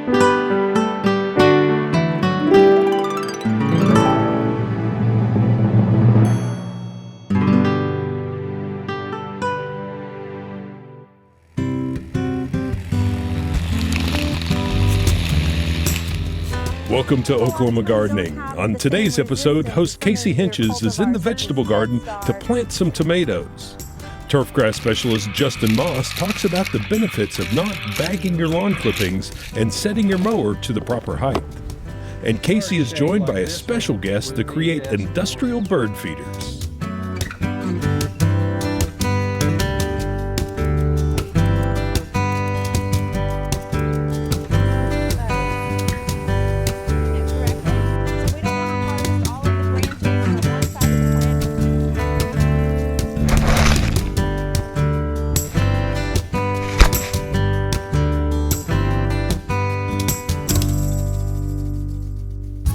Welcome to Oklahoma Gardening. On today's episode, host Casey Hentges is in the vegetable garden to plant some tomatoes. Turfgrass Specialist Justin Moss talks about the benefits of not bagging your lawn clippings and setting your mower to the proper height. And Casey is joined by a special guest to create industrial bird feeders.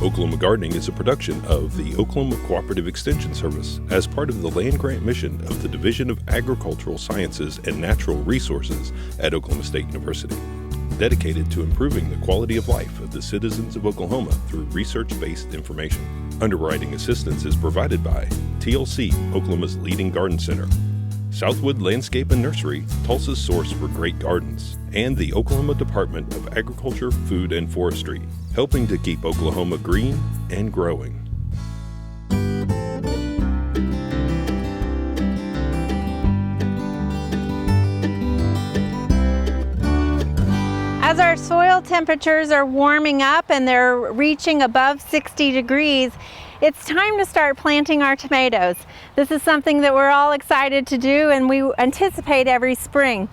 Oklahoma Gardening is a production of the Oklahoma Cooperative Extension Service as part of the land grant mission of the Division of Agricultural Sciences and Natural Resources at Oklahoma State University, dedicated to improving the quality of life of the citizens of Oklahoma through research-based information. Underwriting assistance is provided by TLC, Oklahoma's leading garden center, Southwood Landscape and Nursery, Tulsa's source for great gardens, and the Oklahoma Department of Agriculture, Food, and Forestry, helping to keep Oklahoma green and growing. As our soil temperatures are warming up and they're reaching above 60 degrees, it's time to start planting our tomatoes. This is something that we're all excited to do and we anticipate every spring.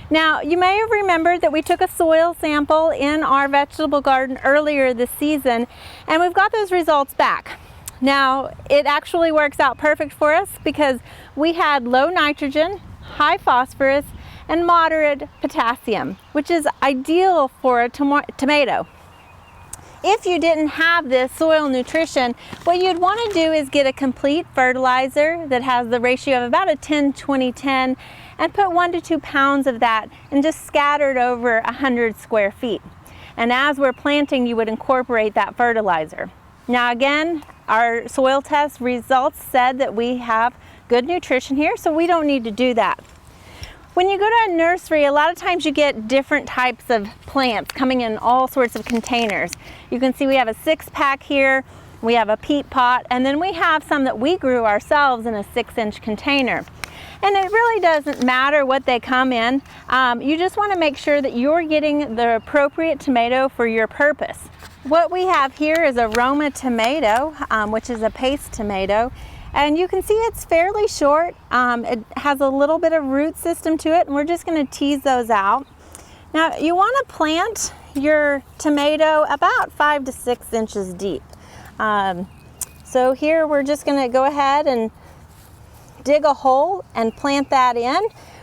Now, you may have remembered that we took a soil sample in our vegetable garden earlier this season, and we've got those results back. Now, it actually works out perfect for us because we had low nitrogen, high phosphorus, and moderate potassium, which is ideal for a tomato. If you didn't have this soil nutrition, what you'd want to do is get a complete fertilizer that has the ratio of about a 10-20-10 and put 1 to 2 pounds of that and just scatter it over 100 square feet. And as we're planting, you would incorporate that fertilizer. Now again, our soil test results said that we have good nutrition here, so we don't need to do that. When you go to a nursery, a lot of times you get different types of plants coming in all sorts of containers. You can see we have a 6-pack here, we have a peat pot, and then we have some that we grew ourselves in a 6-inch container. And it really doesn't matter what they come in. You just want to make sure that you're getting the appropriate tomato for your purpose. What we have here is a Roma tomato, which is a paste tomato. And you can see it's fairly short. It has a little bit of root system to it, and we're just going to tease those out. Now, you want to plant your tomato about 5 to 6 inches deep. So here we're just going to go ahead and dig a hole and plant that in.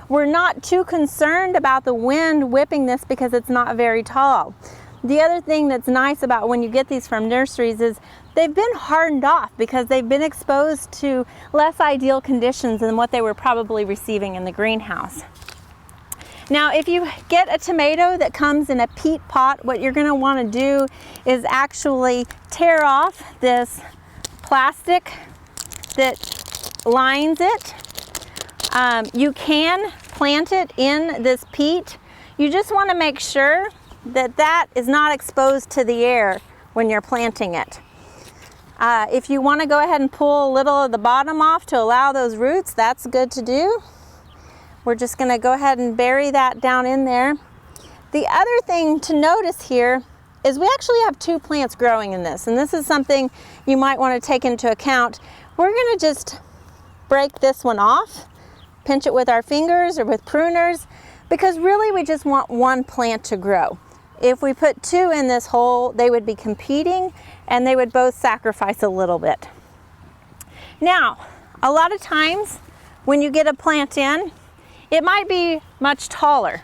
We're not too concerned about the wind whipping this because it's not very tall. The other thing that's nice about when you get these from nurseries is they've been hardened off because they've been exposed to less ideal conditions than what they were probably receiving in the greenhouse. Now, if you get a tomato that comes in a peat pot, what you're going to want to do is actually tear off this plastic that lines it. You can plant it in this peat. You just want to make sure that that is not exposed to the air when you're planting it. If you want to go ahead and pull a little of the bottom off to allow those roots, that's good to do. We're just going to go ahead and bury that down in there. The other thing to notice here is we actually have 2 plants growing in this, and this is something you might want to take into account. We're going to just break this one off, pinch it with our fingers or with pruners, because really we just want 1 plant to grow. If we put 2 in this hole, they would be competing and they would both sacrifice a little bit. Now, a lot of times when you get a plant in, it might be much taller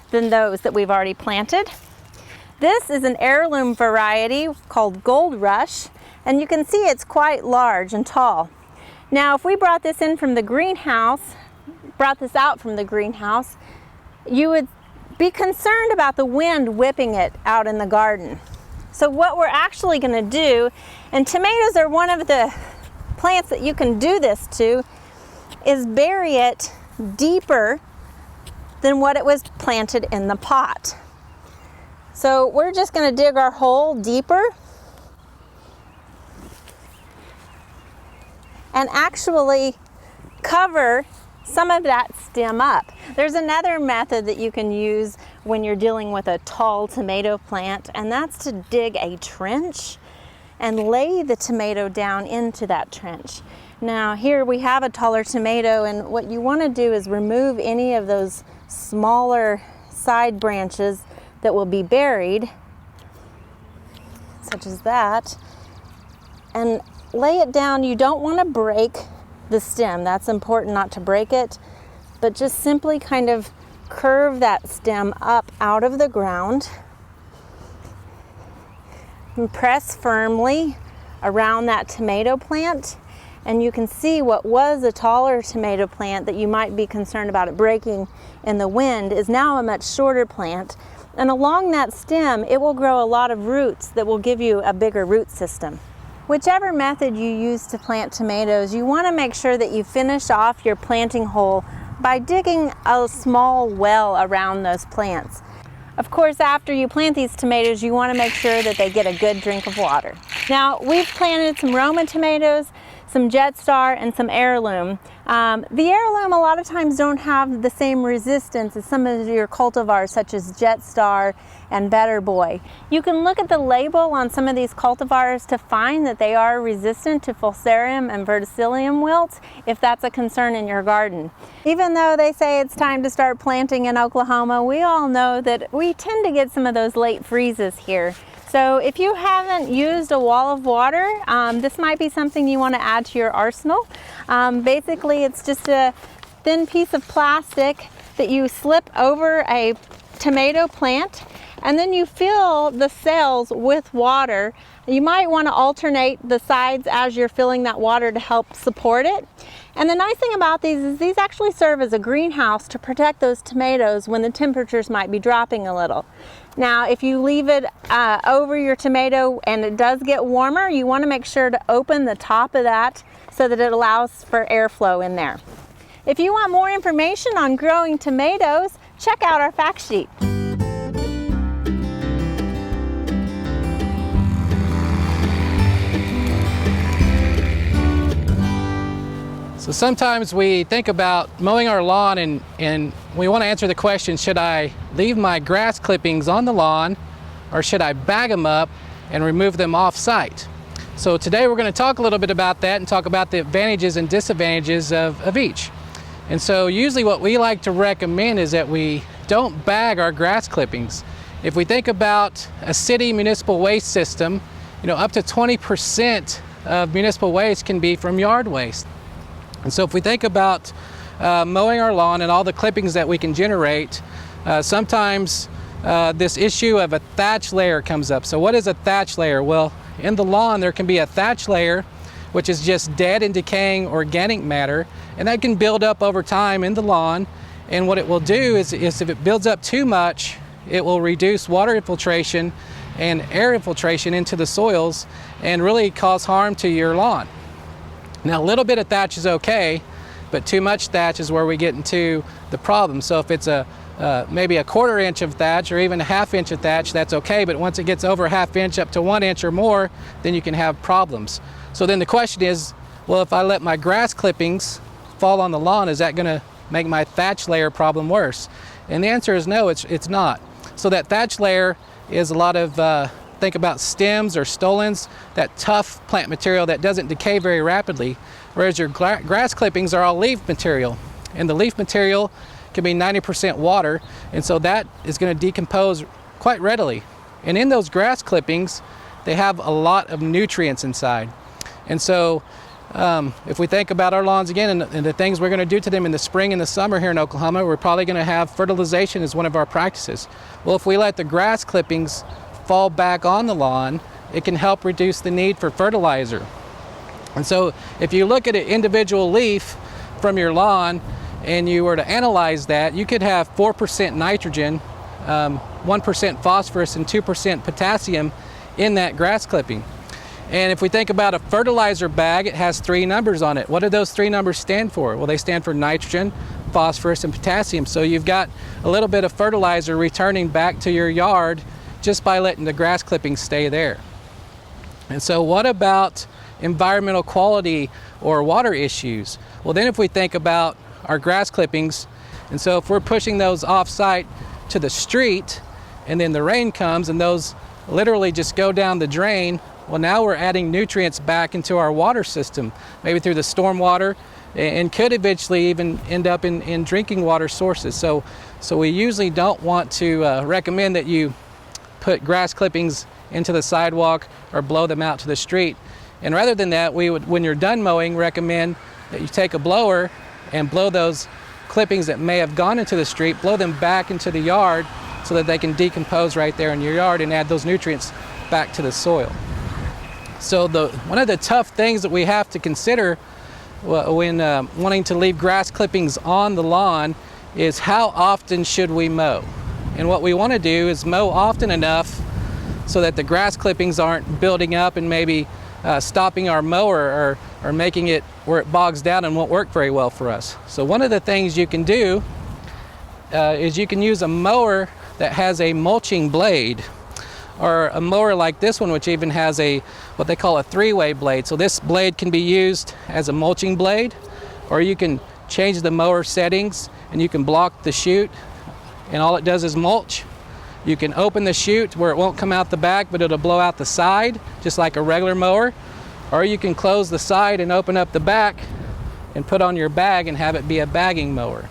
than those that we've already planted. This is an heirloom variety called Gold Rush, and you can see it's quite large and tall. Now, if we brought this in from the greenhouse, brought this out from the greenhouse, you would be concerned about the wind whipping it out in the garden. So what we're actually going to do, and tomatoes are one of the plants that you can do this to, is bury it deeper than what it was planted in the pot. So we're just going to dig our hole deeper and actually cover some of that stem up. There's another method that you can use when you're dealing with a tall tomato plant, and that's to dig a trench and lay the tomato down into that trench. Now here we have a taller tomato, and what you want to do is remove any of those smaller side branches that will be buried, such as that, and lay it down. You don't want to break the stem. That's important, not to break it, but just simply kind of curve that stem up out of the ground and press firmly around that tomato plant. And you can see what was a taller tomato plant that you might be concerned about it breaking in the wind is now a much shorter plant. And along that stem, it will grow a lot of roots that will give you a bigger root system. Whichever method you use to plant tomatoes, you want to make sure that you finish off your planting hole by digging a small well around those plants. Of course, after you plant these tomatoes, you want to make sure that they get a good drink of water. Now, we've planted some Roma tomatoes, some Jetstar, and some heirloom. The heirloom a lot of times don't have the same resistance as some of your cultivars such as Jetstar and Better Boy. You can look at the label on some of these cultivars to find that they are resistant to Fusarium and Verticillium wilt if that's a concern in your garden. Even though they say it's time to start planting in Oklahoma, we all know that we tend to get some of those late freezes here. So if you haven't used a wall of water, this might be something you want to add to your arsenal. Basically, it's just a thin piece of plastic that you slip over a tomato plant, and then you fill the cells with water. You might want to alternate the sides as you're filling that water to help support it. And the nice thing about these is these actually serve as a greenhouse to protect those tomatoes when the temperatures might be dropping a little. Now, if you leave it over your tomato and it does get warmer, you want to make sure to open the top of that so that it allows for airflow in there. If you want more information on growing tomatoes, check out our fact sheet. So sometimes we think about mowing our lawn and we want to answer the question, should I leave my grass clippings on the lawn or should I bag them up and remove them off site? So today we're going to talk a little bit about that and talk about the advantages and disadvantages of each. And so usually what we like to recommend is that we don't bag our grass clippings. If we think about a city municipal waste system, up to 20% of municipal waste can be from yard waste. And so if we think about mowing our lawn and all the clippings that we can generate, sometimes this issue of a thatch layer comes up. So what is a thatch layer? Well, in the lawn there can be a thatch layer, which is just dead and decaying organic matter, and that can build up over time in the lawn. And what it will do is if it builds up too much, it will reduce water infiltration and air infiltration into the soils and really cause harm to your lawn. Now, a little bit of thatch is okay, but too much thatch is where we get into the problem. So if it's maybe a 1/4 inch of thatch or even a 1/2 inch of thatch, that's okay, but once it gets over 1/2 inch up to 1 inch or more, then you can have problems. So then the question is, well, if I let my grass clippings fall on the lawn, is that gonna make my thatch layer problem worse? And the answer is no, it's not. So that thatch layer is a lot of think about stems or stolons, that tough plant material that doesn't decay very rapidly, whereas your grass clippings are all leaf material, and the leaf material can be 90% water, and so that is going to decompose quite readily. And in those grass clippings, they have a lot of nutrients inside. And so if we think about our lawns again and the things we're going to do to them in the spring and the summer here in Oklahoma, we're probably going to have fertilization as one of our practices. Well, if we let the grass clippings fall back on the lawn, it can help reduce the need for fertilizer. And so if you look at an individual leaf from your lawn and you were to analyze that, you could have 4% nitrogen 1% phosphorus and 2% potassium in that grass clipping. And if we think about a fertilizer bag, it has 3 numbers on it. What do those 3 numbers stand for? Well, they stand for nitrogen, phosphorus, and potassium. So you've got a little bit of fertilizer returning back to your yard just by letting the grass clippings stay there. And so what about environmental quality or water issues? Well, then if we think about our grass clippings, and so if we're pushing those off-site to the street and then the rain comes and those literally just go down the drain, well, now we're adding nutrients back into our water system, maybe through the stormwater, and could eventually even end up in drinking water sources. So we usually don't want to recommend that you put grass clippings into the sidewalk or blow them out to the street. And rather than that, we would, when you're done mowing, recommend that you take a blower and blow those clippings that may have gone into the street, blow them back into the yard so that they can decompose right there in your yard and add those nutrients back to the soil. So one of the tough things that we have to consider when wanting to leave grass clippings on the lawn is how often should we mow? And what we want to do is mow often enough so that the grass clippings aren't building up and maybe stopping our mower or making it where it bogs down and won't work very well for us. So one of the things you can do is you can use a mower that has a mulching blade, or a mower like this one, which even has what they call a 3-way blade. So this blade can be used as a mulching blade, or you can change the mower settings and you can block the chute and all it does is mulch. You can open the chute where it won't come out the back, but it'll blow out the side, just like a regular mower. Or you can close the side and open up the back and put on your bag and have it be a bagging mower.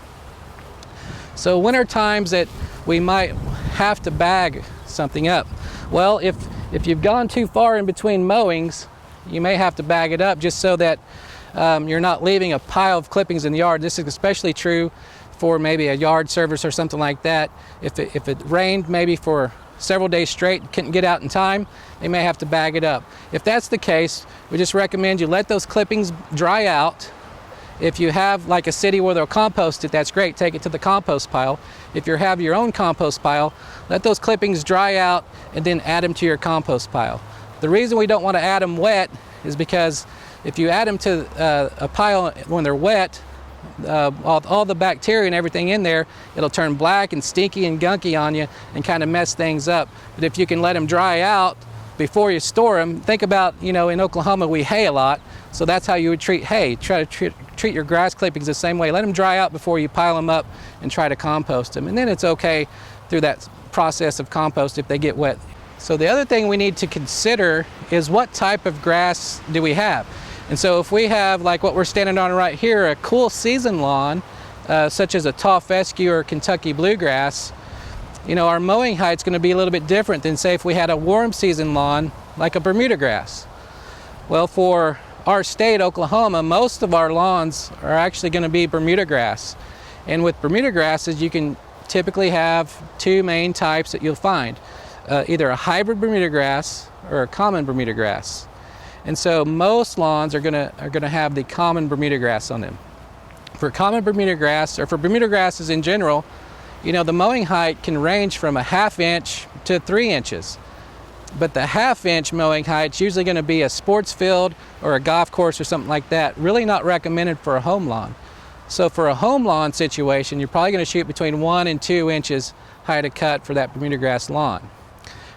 So winter times that we might have to bag something up. Well, if you've gone too far in between mowings, you may have to bag it up just so that you're not leaving a pile of clippings in the yard. This is especially true for maybe a yard service or something like that. If it rained maybe for several days straight, couldn't get out in time, they may have to bag it up. If that's the case, we just recommend you let those clippings dry out. If you have like a city where they'll compost it, that's great, take it to the compost pile. If you have your own compost pile, let those clippings dry out and then add them to your compost pile. The reason we don't want to add them wet is because if you add them to a pile when they're wet, all the bacteria and everything in there, it'll turn black and stinky and gunky on you and kind of mess things up. But if you can let them dry out before you store them, think about, in Oklahoma we hay a lot, so that's how you would treat hay. Try to treat your grass clippings the same way. Let them dry out before you pile them up and try to compost them. And then it's okay through that process of compost if they get wet. So the other thing we need to consider is what type of grass do we have? And so if we have, like what we're standing on right here, a cool season lawn, such as a tall fescue or Kentucky bluegrass, our mowing height's going to be a little bit different than, say, if we had a warm season lawn like a Bermuda grass. Well, for our state, Oklahoma, most of our lawns are actually going to be Bermuda grass. And with Bermuda grasses, you can typically have 2 main types that you'll find, either a hybrid Bermuda grass or a common Bermuda grass. And so most lawns are gonna have the common Bermuda grass on them. For common Bermuda grass, or for Bermuda grasses in general, the mowing height can range from a 1/2 inch to 3 inches. But the 1/2 inch mowing height is usually gonna be a sports field or a golf course or something like that. Really not recommended for a home lawn. So for a home lawn situation, you're probably gonna shoot between 1 and 2 inches height of cut for that Bermuda grass lawn.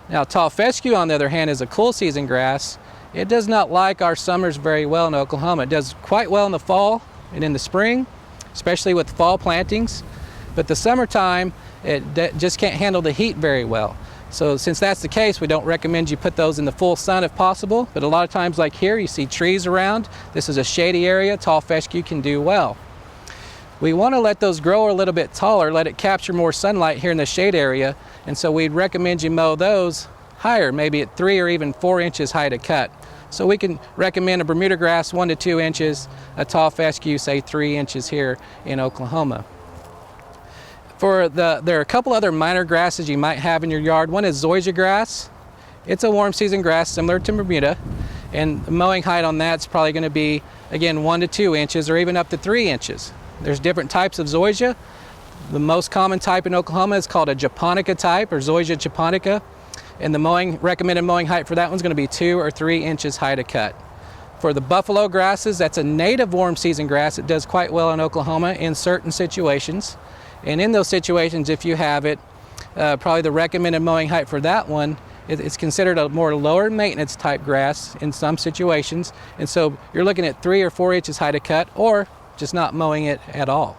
Now, tall fescue, on the other hand, is a cool season grass. It does not like our summers very well in Oklahoma. It does quite well in the fall and in the spring, especially with fall plantings. But the summertime, it just can't handle the heat very well. So since that's the case, we don't recommend you put those in the full sun if possible. But a lot of times, like here, you see trees around. This is a shady area. Tall fescue can do well. We want to let those grow a little bit taller, let it capture more sunlight here in the shade area. And so we'd recommend you mow those higher, maybe at 3 or even 4 inches height of cut. So we can recommend a Bermuda grass 1 to 2 inches, a tall fescue, say 3 inches here in Oklahoma. There are a couple other minor grasses you might have in your yard. One is zoysia grass. It's a warm season grass similar to Bermuda, and the mowing height on that's probably going to be, again, 1 to 2 inches or even up to 3 inches. There's different types of zoysia. The most common type in Oklahoma is called a japonica type, or Zoysia japonica, and the recommended mowing height for that one's going to be 2 or 3 inches high to cut. For the buffalo grasses, that's a native warm season grass. It does quite well in Oklahoma in certain situations, and in those situations, if you have it, probably the recommended mowing height for that one, it's considered a more lower maintenance type grass in some situations, and so you're looking at 3 or 4 inches high to cut, or just not mowing it at all.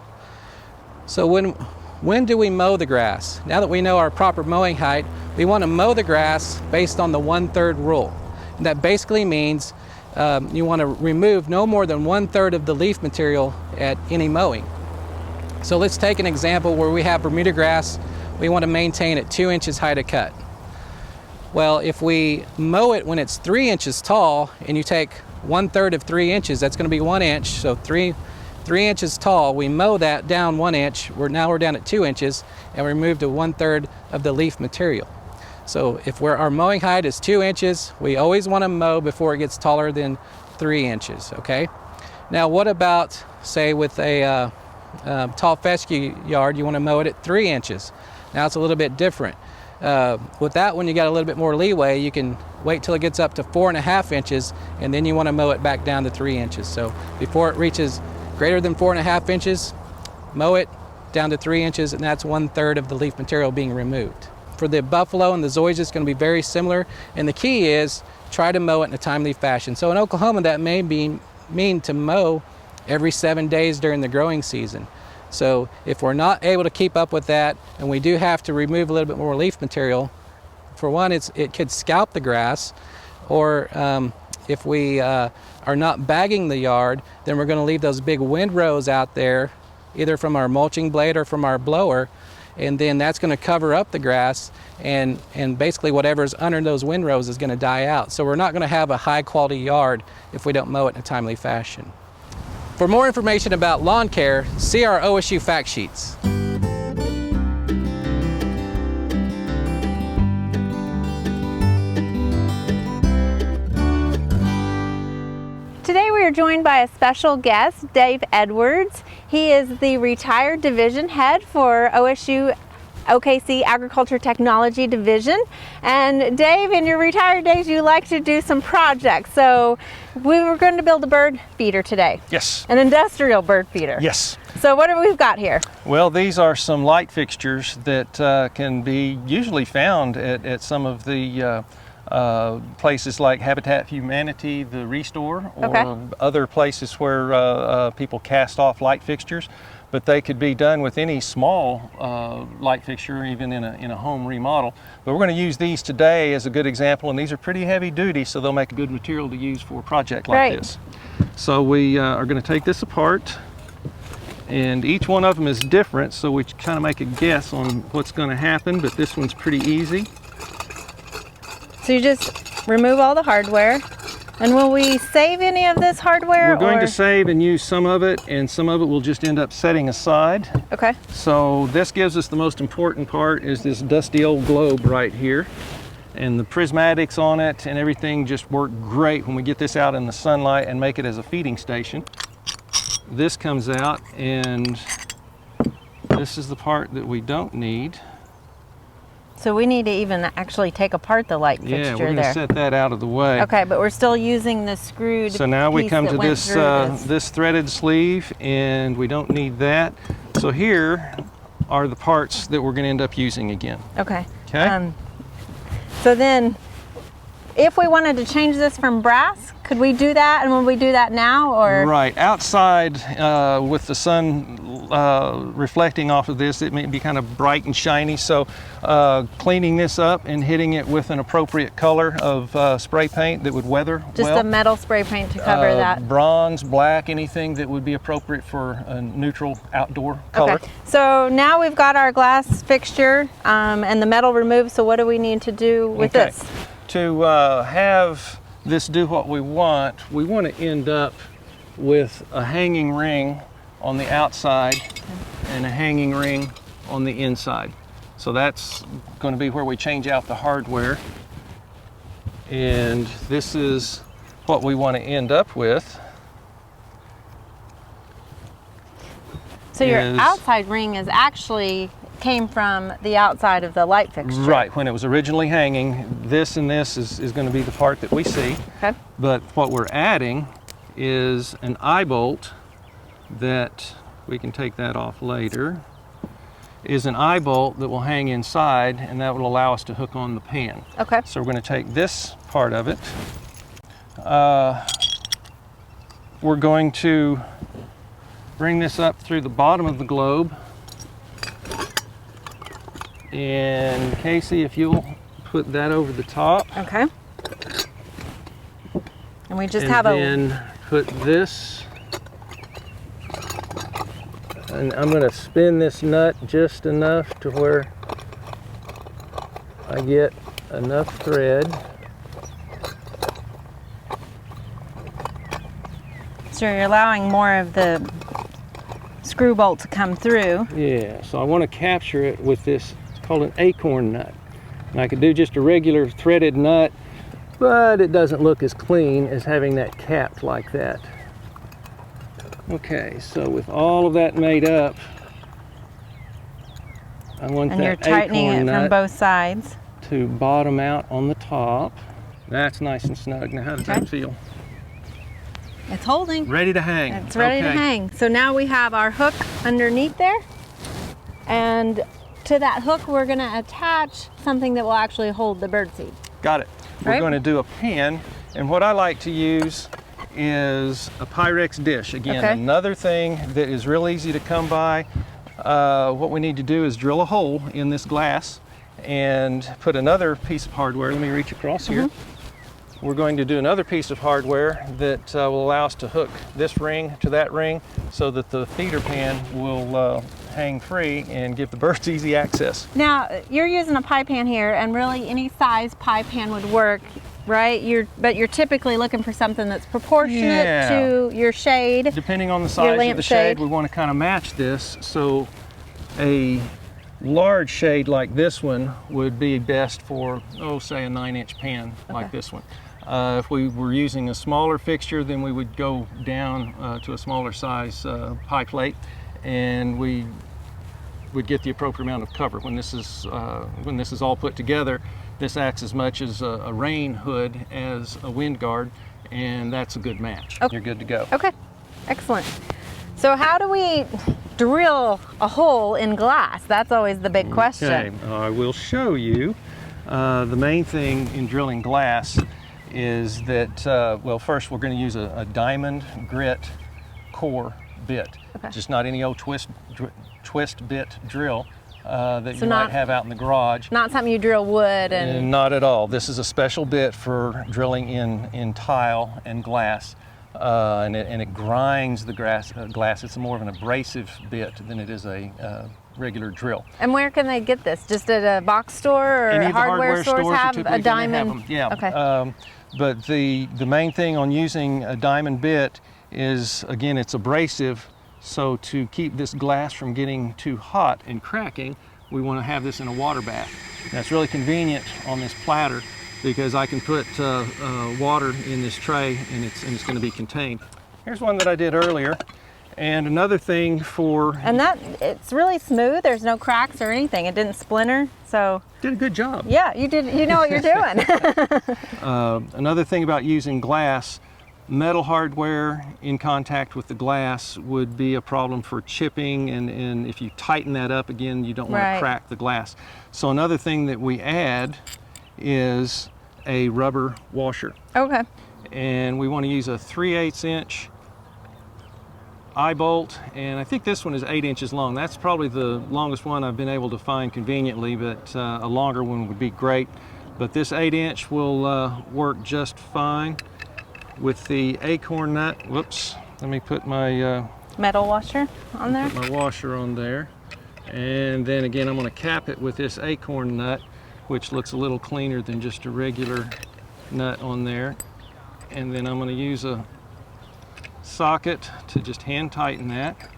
So when do we mow the grass? Now that we know our proper mowing height, we want to mow the grass based on the 1/3 rule. And that basically means you want to remove no more than 1/3 of the leaf material at any mowing. So let's take an example where we have Bermuda grass. We want to maintain it 2 inches high to cut. Well, if we mow it when it's 3 inches tall, and you take 1/3 of 3 inches, that's going to be 1 inch. So 3 inches tall, we mow that down 1 inch. Now we're down at 2 inches, and we removed 1/3 of the leaf material. So if our mowing height is 2 inches, we always want to mow before it gets taller than 3 inches, okay? Now what about, say, with a tall fescue yard, you want to mow it at 3 inches. Now it's a little bit different. With that one, you got a little bit more leeway. You can wait till it gets up to 4.5 inches, and then you want to mow it back down to 3 inches. So before it reaches greater than 4.5 inches, mow it down to 3 inches, and that's 1/3 of the leaf material being removed. For the buffalo and the zoysia, it's going to be very similar, and the key is try to mow it in a timely fashion. So in Oklahoma, that may mean to mow every 7 days during the growing season. So if we're not able to keep up with that, and we do have to remove a little bit more leaf material, for one, it could scalp the grass, or if we are not bagging the yard, then we're going to leave those big windrows out there, either from our mulching blade or from our blower, and then that's going to cover up the grass, and basically whatever's under those windrows is going to die out. So we're not going to have a high quality yard if we don't mow it in a timely fashion. For more information about lawn care, see our OSU fact sheets. Today we are joined by a special guest, Dave Edwards. He is the retired division head for OSU-OKC Agriculture Technology Division. And Dave, in your retired days, you like to do some projects. So we were going to build a bird feeder today. Yes. An industrial bird feeder. Yes. So what have we got here? Well, these are some light fixtures that can be usually found at some of the places like Habitat for Humanity, the Restore, or other places where people cast off light fixtures. But they could be done with any small light fixture, even in a home remodel. But we're going to use these today as a good example, and these are pretty heavy duty, so they'll make a good material to use for a project like this. So we are going to take this apart, and each one of them is different, so we kind of make a guess on what's going to happen, but this one's pretty easy. So you just remove all the hardware. And will we save any of this hardware? We're going to save and use some of it, and some of it we'll just end up setting aside. Okay. So this gives us the most important part, is this dusty old globe right here. And the prismatics on it and everything just work great when we get this out in the sunlight and make it as a feeding station. This comes out, and this is the part that we don't need. So we need to even actually take apart the light fixture there. Yeah, we're going to set that out of the way. Okay, but we're still using the screwed So now we piece come that to went this threaded sleeve, and we don't need that. So here are the parts that we're going to end up using again. Okay. Okay. So then, if we wanted to change this from brass, could we do that? And will we do that now, or? Right, outside with the sun reflecting off of this, it may be kind of bright and shiny. So cleaning this up and hitting it with an appropriate color of spray paint that would weather just well. a metal spray paint to cover that. Bronze, black, anything that would be appropriate for a neutral outdoor color. Okay. So now we've got our glass fixture and the metal removed. So what do we need to do with this? To have this do what we want to end up with a hanging ring on the outside and a hanging ring on the inside. So that's going to be where we change out the hardware. And this is what we want to end up with. So your outside ring is actually came from the outside of the light fixture. Right, when it was originally hanging, this and this is going to be the part that we see. Okay. But what we're adding is an eye bolt that, we can take that off later, is an eye bolt that will hang inside, and that will allow us to hook on the pan. Okay. So we're going to take this part of it. We're going to bring this up through the bottom of the globe. And Casey, if you'll put that over the top. Okay. And we just and have then put this, and I'm going to spin this nut just enough to where I get enough thread. So you're allowing more of the screw bolt to come through. Yeah, so I want to capture it with this, it's called an acorn nut. And I could do just a regular threaded nut, but it doesn't look as clean as having that capped like that. Okay, so with all of that made up, I want and that you're tightening acorn it from nut both sides to bottom out on the top. That's nice and snug. Now how does that feel? It's holding. Ready to hang. It's ready to hang. So now we have our hook underneath there, and to that hook we're going to attach something that will actually hold the birdseed. Got it. We're going to do a pan, and what I like to use is a Pyrex dish. Again, another thing that is real easy to come by. What we need to do is drill a hole in this glass and put another piece of hardware. Let me reach across here. We're going to do another piece of hardware that will allow us to hook this ring to that ring so that the feeder pan will hang free and give the birds easy access. Now, you're using a pie pan here, and really any size pie pan would work, right? But you're typically looking for something that's proportionate to your shade. Depending on the size of the shade, we want to kind of match this. So a large shade like this one would be best for, say a 9-inch pan like this one. If we were using a smaller fixture, then we would go down to a smaller size pie plate, and we would get the appropriate amount of cover. When this is all put together, this acts as much as a rain hood as a wind guard, and that's a good match. Okay. You're good to go. Okay, excellent. So how do we drill a hole in glass? That's always the big question. Okay, I will show you. The main thing in drilling glass is that, well, first we're going to use a diamond grit core bit. Okay. Just not any old twist bit drill that you might have out in the garage. Not something you drill wood and... Not at all. This is a special bit for drilling in tile and glass. And it grinds the glass. It's more of an abrasive bit than it is a regular drill. And where can they get this? Just at a box store or Any of the hardware stores have a diamond? Have them. Yeah. Okay. But the main thing on using a diamond bit is, again, it's abrasive. So to keep this glass from getting too hot and cracking, we want to have this in a water bath. That's really convenient on this platter, because I can put water in this tray and it's going to be contained. Here's one that I did earlier. And another thing for... And it's really smooth. There's no cracks or anything. It didn't splinter, so... Did a good job. Yeah, you did. You know what you're doing. Another thing about using glass, metal hardware in contact with the glass would be a problem for chipping, and if you tighten that up again, you don't want to crack the glass. So another thing that we add is a rubber washer. Okay. And we want to use a 3/8 inch eye bolt, and I think this one is 8 inches long. That's probably the longest one I've been able to find conveniently, but a longer one would be great. But this 8-inch will work just fine with the acorn nut. Whoops, let me put my metal washer on there. Put my washer on there, and then again I'm going to cap it with this acorn nut, which looks a little cleaner than just a regular nut on there. And then I'm going to use a socket to just hand tighten that.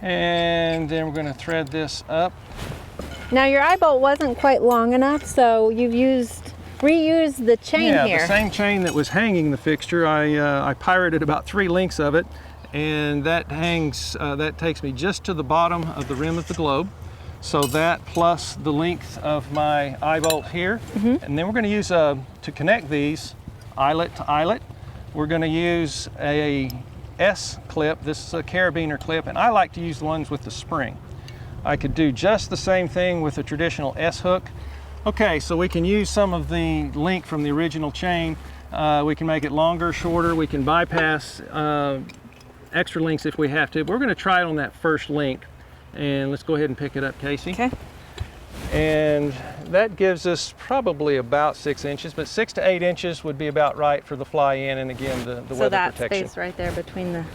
And then we're going to thread this up. Now your eye bolt wasn't quite long enough, so you've reused the chain here. Yeah, the same chain that was hanging the fixture. I pirated about 3 lengths of it and that hangs, that takes me just to the bottom of the rim of the globe. So that plus the length of my eye bolt here. And then we're going to use, to connect these eyelet to eyelet, we're going to use a S clip. This is a carabiner clip, and I like to use the ones with the spring. I could do just the same thing with a traditional S hook. Okay, so we can use some of the link from the original chain. We can make it longer, shorter. We can bypass extra links if we have to. But we're going to try it on that first link. And let's go ahead and pick it up, Casey. Okay. And that gives us probably about 6 inches, but 6 to 8 inches would be about right for the fly in, and again, the So weather that protection. space right there between the...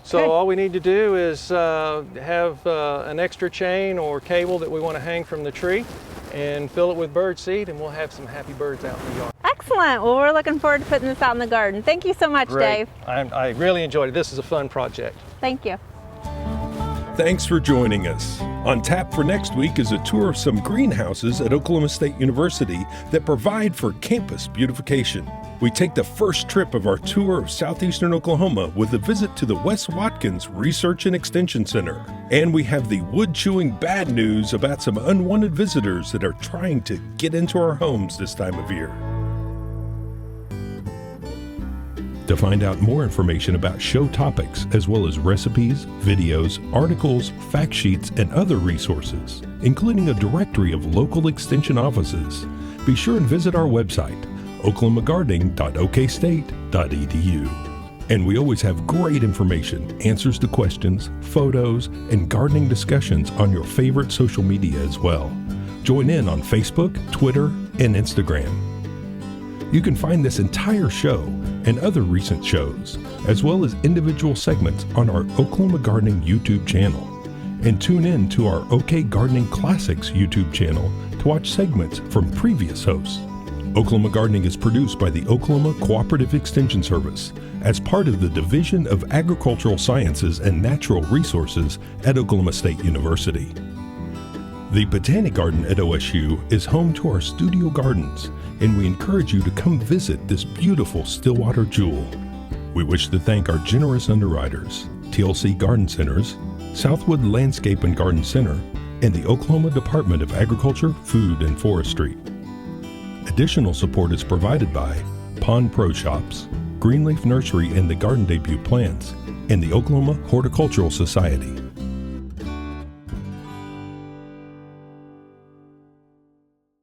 So Okay. all we need to do is have an extra chain or cable that we want to hang from the tree and fill it with bird seed, and we'll have some happy birds out in the yard. Excellent. Well, we're looking forward to putting this out in the garden. Thank you so much, Great. Dave. I really enjoyed it. This is a fun project. Thank you. Thanks for joining us. On tap for next week is a tour of some greenhouses at Oklahoma State University that provide for campus beautification. We take the first trip of our tour of southeastern Oklahoma with a visit to the Wes Watkins Research and Extension Center. And we have the wood-chewing bad news about some unwanted visitors that are trying to get into our homes this time of year. To find out more information about show topics, as well as recipes, videos, articles, fact sheets, and other resources, including a directory of local extension offices, be sure and visit our website, oklahomagardening.okstate.edu. And we always have great information, answers to questions, photos, and gardening discussions on your favorite social media as well. Join in on Facebook, Twitter, and Instagram. You can find this entire show and other recent shows, as well as individual segments on our Oklahoma Gardening YouTube channel. And tune in to our OK Gardening Classics YouTube channel to watch segments from previous hosts. Oklahoma Gardening is produced by the Oklahoma Cooperative Extension Service as part of the Division of Agricultural Sciences and Natural Resources at Oklahoma State University. The Botanic Garden at OSU is home to our studio gardens, and we encourage you to come visit this beautiful Stillwater jewel. We wish to thank our generous underwriters, TLC Garden Centers, Southwood Landscape and Garden Center, and the Oklahoma Department of Agriculture, Food, and Forestry. Additional support is provided by Pond Pro Shops, Greenleaf Nursery and the Garden Debut Plants, and the Oklahoma Horticultural Society.